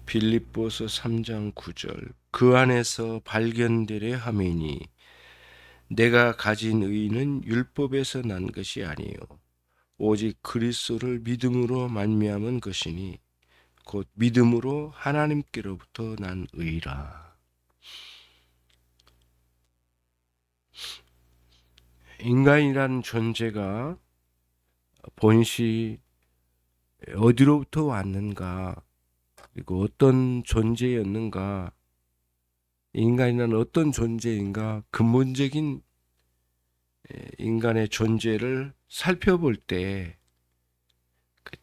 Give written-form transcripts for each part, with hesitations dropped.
빌립보서 3장 9절 그 안에서 발견되려 함이니 내가 가진 의는 율법에서 난 것이 아니요 오직 그리스도를 믿음으로 말미암은 것이니 곧 믿음으로 하나님께로부터 난 의라. 인간이란 존재가 본시 어디로부터 왔는가, 그리고 어떤 존재였는가, 인간이란 어떤 존재인가, 근본적인 인간의 존재를 살펴볼 때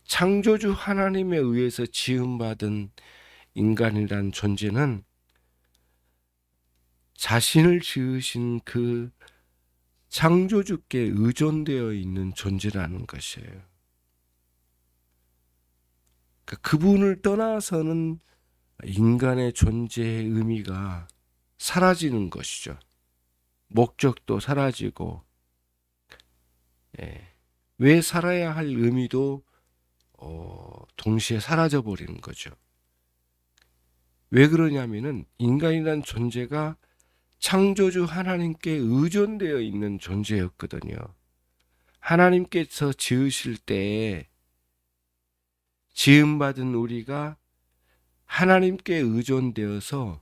창조주 하나님에 의해서 지음받은 인간이란 존재는 자신을 지으신 그 창조주께 의존되어 있는 존재라는 것이에요. 그분을 떠나서는 인간의 존재의 의미가 사라지는 것이죠. 목적도 사라지고, 왜 살아야 할 의미도 동시에 사라져 버리는 거죠. 왜 그러냐면은 인간이란 존재가 창조주 하나님께 의존되어 있는 존재였거든요. 하나님께서 지으실 때 지음받은 우리가 하나님께 의존되어서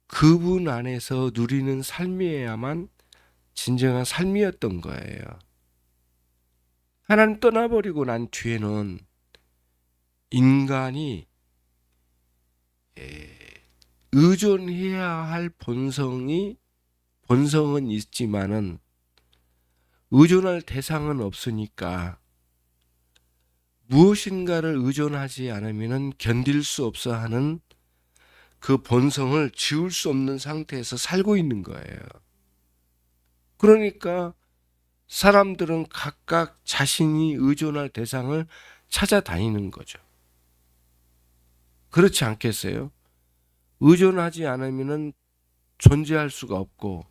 그분 안에서 누리는 삶이어야만 진정한 삶이었던 거예요. 하나님 떠나버리고 난 뒤에는 인간이 의존해야 할 본성은 있지만은 의존할 대상은 없으니까 무엇인가를 의존하지 않으면 견딜 수 없어 하는 그 본성을 지울 수 없는 상태에서 살고 있는 거예요. 그러니까 사람들은 각각 자신이 의존할 대상을 찾아다니는 거죠. 그렇지 않겠어요? 의존하지 않으면 존재할 수가 없고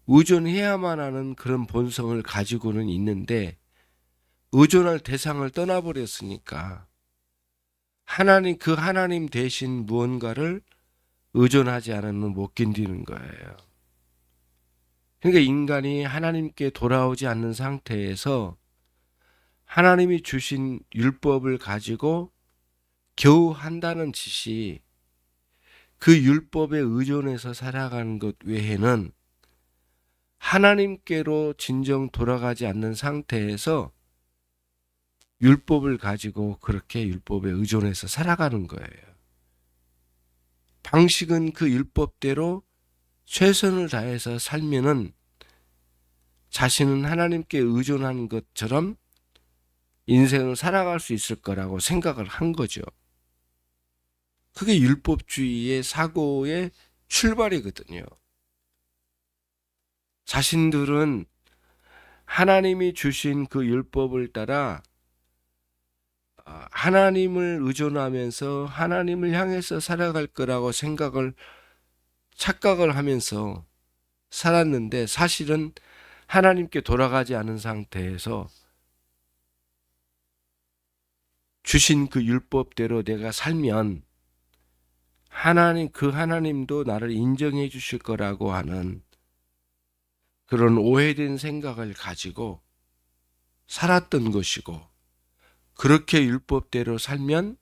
의존해야만 하는 그런 본성을 가지고는 있는데 의존할 대상을 떠나버렸으니까 그 하나님 대신 무언가를 의존하지 않으면 못 견디는 거예요. 그러니까 인간이 하나님께 돌아오지 않는 상태에서 하나님이 주신 율법을 가지고 겨우 한다는 짓이 그 율법에 의존해서 살아가는 것 외에는 하나님께로 진정 돌아가지 않는 상태에서 율법을 가지고 그렇게 율법에 의존해서 살아가는 거예요. 방식은 그 율법대로 최선을 다해서 살면은 자신은 하나님께 의존한 것처럼 인생을 살아갈 수 있을 거라고 생각을 한 거죠. 그게 율법주의의 사고의 출발이거든요. 자신들은 하나님이 주신 그 율법을 따라 하나님을 의존하면서 하나님을 향해서 살아갈 거라고 착각을 하면서 살았는데 사실은 하나님께 돌아가지 않은 상태에서 주신 그 율법대로 내가 살면 그 하나님도 나를 인정해 주실 거라고 하는 그런 오해된 생각을 가지고 살았던 것이고, 그렇게 율법대로 살면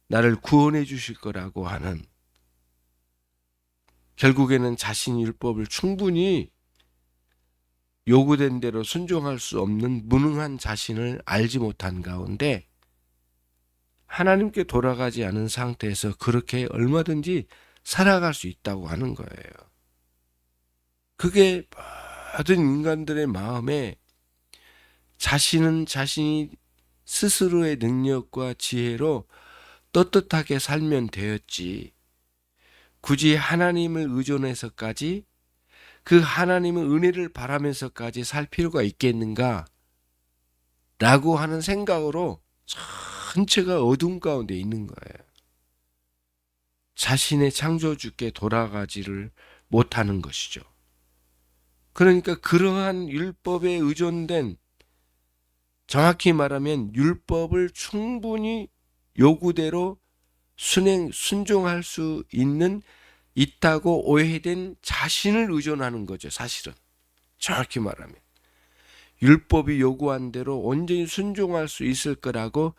나를 구원해 주실 거라고 하는, 결국에는 자신이 율법을 충분히 요구된 대로 순종할 수 없는 무능한 자신을 알지 못한 가운데 하나님께 돌아가지 않은 상태에서 그렇게 얼마든지 살아갈 수 있다고 하는 거예요. 그게 모든 인간들의 마음에 자신은 자신이 스스로의 능력과 지혜로 떳떳하게 살면 되었지, 굳이 하나님을 의존해서까지 그 하나님의 은혜를 바라면서까지 살 필요가 있겠는가 라고 하는 생각으로 전체가 어둠 가운데 있는 거예요. 자신의 창조주께 돌아가지를 못하는 것이죠. 그러니까 그러한 율법에 의존된, 정확히 말하면 율법을 충분히 요구대로 순종할 수 있다고 오해된 자신을 의존하는 거죠. 사실은 정확히 말하면 율법이 요구한 대로 온전히 순종할 수 있을 거라고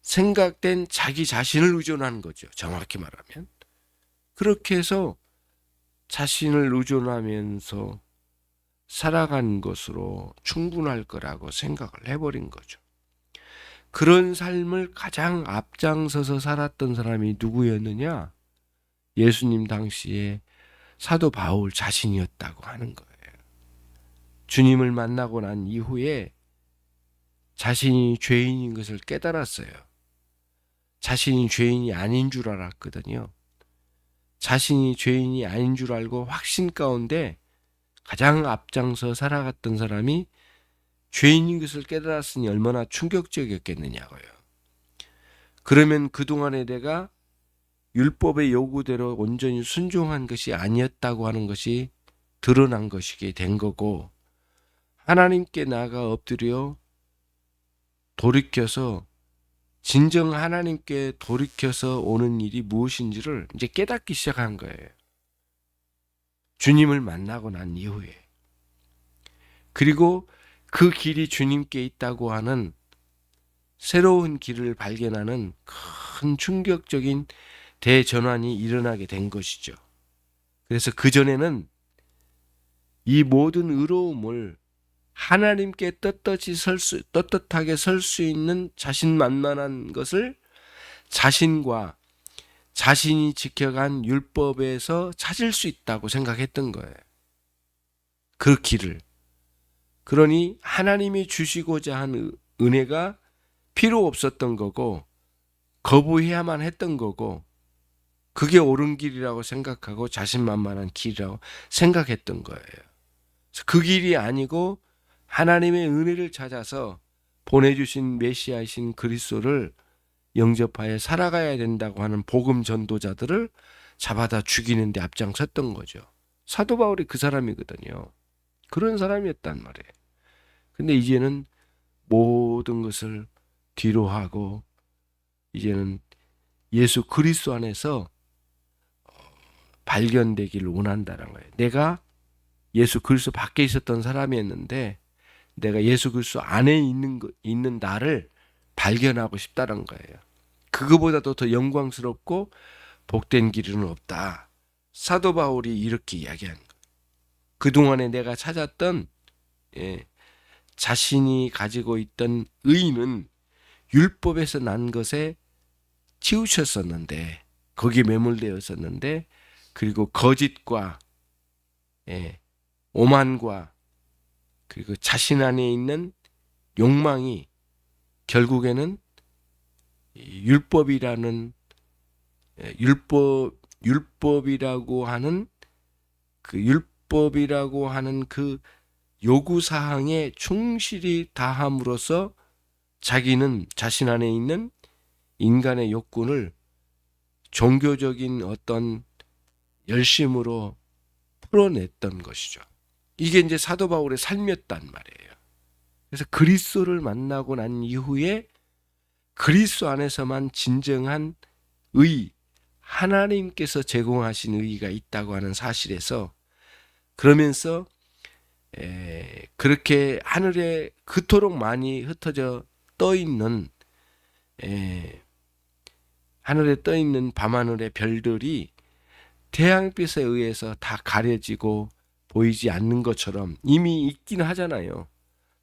생각된 자기 자신을 의존하는 거죠. 정확히 말하면 그렇게 해서 자신을 의존하면서 살아간 것으로 충분할 거라고 생각을 해버린 거죠. 그런 삶을 가장 앞장서서 살았던 사람이 누구였느냐? 예수님 당시에 사도 바울 자신이었다고 하는 거예요. 주님을 만나고 난 이후에 자신이 죄인인 것을 깨달았어요. 자신이 죄인이 아닌 줄 알았거든요. 자신이 죄인이 아닌 줄 알고 확신 가운데 가장 앞장서 살아갔던 사람이 죄인인 것을 깨달았으니 얼마나 충격적이었겠느냐고요. 그러면 그동안에 내가 율법의 요구대로 온전히 순종한 것이 아니었다고 하는 것이 드러난 것이게 된 거고, 하나님께 나아가 엎드려 돌이켜서 진정 하나님께 돌이켜서 오는 일이 무엇인지를 이제 깨닫기 시작한 거예요. 주님을 만나고 난 이후에. 그리고 그 길이 주님께 있다고 하는 새로운 길을 발견하는 큰 충격적인 대전환이 일어나게 된 것이죠. 그래서 그전에는 이 모든 의로움을 하나님께 떳떳하게 설 수 있는 자신만만한 것을 자신과 자신이 지켜간 율법에서 찾을 수 있다고 생각했던 거예요. 그 길을. 그러니 하나님이 주시고자 한 은혜가 필요 없었던 거고 거부해야만 했던 거고 그게 옳은 길이라고 생각하고 자신만만한 길이라고 생각했던 거예요. 그 길이 아니고 하나님의 은혜를 찾아서 보내주신 메시아이신 그리스도를 영접하여 살아가야 된다고 하는 복음 전도자들을 잡아다 죽이는 데 앞장섰던 거죠. 사도 바울이 그 사람이거든요. 그런 사람이었단 말이에요. 근데 이제는 모든 것을 뒤로 하고 이제는 예수 그리스도 안에서 발견되기를 원한다는 거예요. 내가 예수 그리스도 밖에 있었던 사람이었는데 내가 예수 그리스도 안에 있는 나를 발견하고 싶다는 거예요. 그거보다도 더 영광스럽고 복된 길은 없다. 사도 바울이 이렇게 이야기한 거예요. 그동안에 내가 찾았던 자신이 가지고 있던 의는 율법에서 난 것에 치우쳤었는데 거기에 매몰되었었는데 그리고 거짓과 오만과 그리고 자신 안에 있는 욕망이 결국에는 율법이라고 하는 그 요구 사항에 충실히 다함으로써 자기는 자신 안에 있는 인간의 욕구를 종교적인 어떤 열심으로 풀어냈던 것이죠. 이게 이제 사도 바울의 삶이었단 말이에요. 그래서 그리스도를 만나고 난 이후에 그리스도 안에서만 진정한 의, 하나님께서 제공하신 의가 있다고 하는 사실에서 그러면서 그렇게 하늘에 그토록 많이 흩어져 떠있는 하늘에 떠있는 밤하늘의 별들이 태양빛에 의해서 다 가려지고 보이지 않는 것처럼 이미 있긴 하잖아요.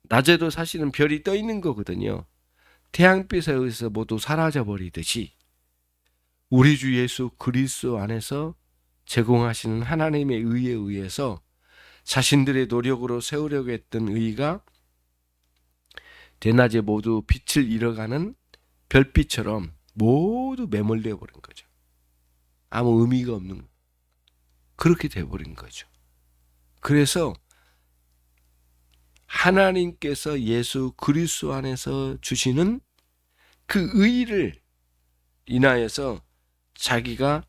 낮에도 사실은 별이 떠 있는 거거든요. 태양빛에 의해서 모두 사라져 버리듯이 우리 주 예수 그리스도 안에서 제공하시는 하나님의 의에 의해서 자신들의 노력으로 세우려고 했던 의가 대낮에 모두 빛을 잃어가는 별빛처럼 모두 매몰되어 버린 거죠. 아무 의미가 없는 그렇게 돼버린 거죠. 그래서 하나님께서 예수 그리스도 안에서 주시는 그 의를 인하여서 자기가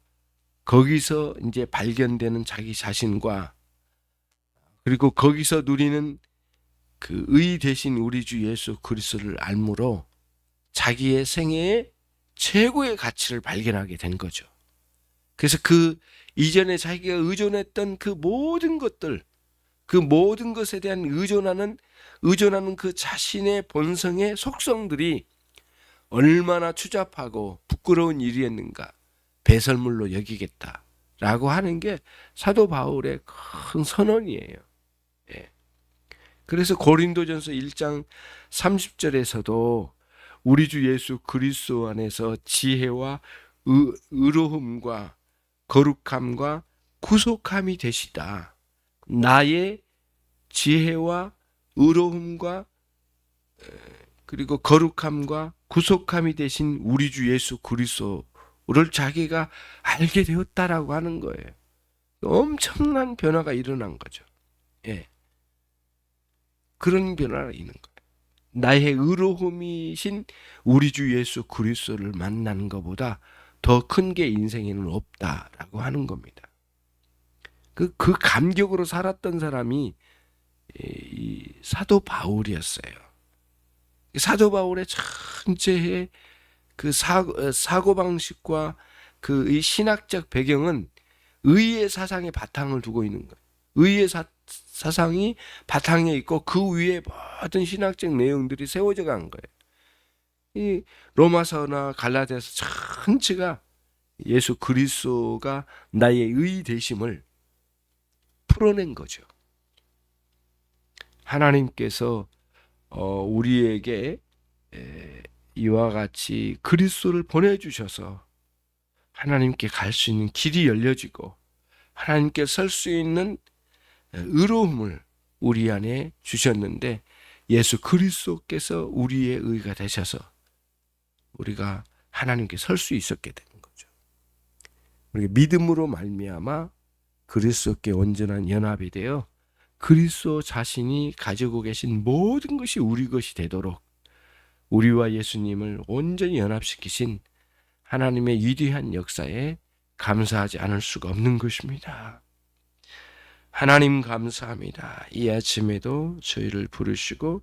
거기서 이제 발견되는 자기 자신과 그리고 거기서 누리는 그 의 대신 우리 주 예수 그리스도를 알므로 자기의 생애에 최고의 가치를 발견하게 된 거죠. 그래서 그 이전에 자기가 의존했던 그 모든 것들, 그 모든 것에 대한 의존하는 그 자신의 본성의 속성들이 얼마나 추잡하고 부끄러운 일이었는가 배설물로 여기겠다라고 하는 게 사도 바울의 큰 선언이에요. 예. 그래서 고린도전서 1장 30절에서도 우리 주 예수 그리스도 안에서 지혜와 의로움과 거룩함과 구속함이 되시다. 나의 지혜와 의로움과 그리고 거룩함과 구속함이 되신 우리 주 예수 그리스도를 자기가 알게 되었다라고 하는 거예요. 엄청난 변화가 일어난 거죠. 예. 그런 변화가 있는 거예요. 나의 의로움이신 우리 주 예수 그리스도를 만나는 것보다 더 큰 게 인생에는 없다라고 하는 겁니다. 그 감격으로 살았던 사람이 이 사도 바울이었어요. 사도 바울의 전체의 그 사고 방식과 그 이 신학적 배경은 의의 사상의 바탕을 두고 있는 거예요. 의의 사상이 바탕에 있고 그 위에 모든 신학적 내용들이 세워져 간 거예요. 이 로마서나 갈라디아서 전체가 예수 그리스도가 나의 의 되심을 풀어낸 거죠. 하나님께서 우리에게 이와 같이 그리스도를 보내주셔서 하나님께 갈 수 있는 길이 열려지고 하나님께 설 수 있는 의로움을 우리 안에 주셨는데 예수 그리스도께서 우리의 의가 되셔서 우리가 하나님께 설 수 있었게 되는 거죠. 우리가 믿음으로 말미암아 그리스도께 온전한 연합이 되어 그리스도 자신이 가지고 계신 모든 것이 우리 것이 되도록 우리와 예수님을 온전히 연합시키신 하나님의 위대한 역사에 감사하지 않을 수가 없는 것입니다. 하나님 감사합니다. 이 아침에도 저희를 부르시고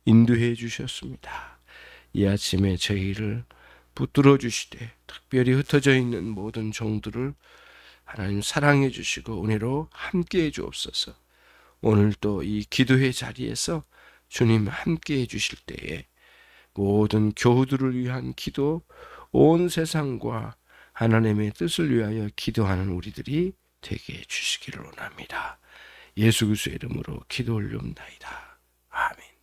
인도해 주셨습니다. 이 아침에 저희를 붙들어 주시되 특별히 흩어져 있는 모든 종들을 하나님 사랑해 주시고 은혜로 함께해 주옵소서. 오늘 또 이 기도회 자리에서 주님 함께해 주실 때에 모든 교우들을 위한 기도, 온 세상과 하나님의 뜻을 위하여 기도하는 우리들이 되게 해주시기를 원합니다. 예수 그리스도의 이름으로 기도 올려옵나이다. 아멘.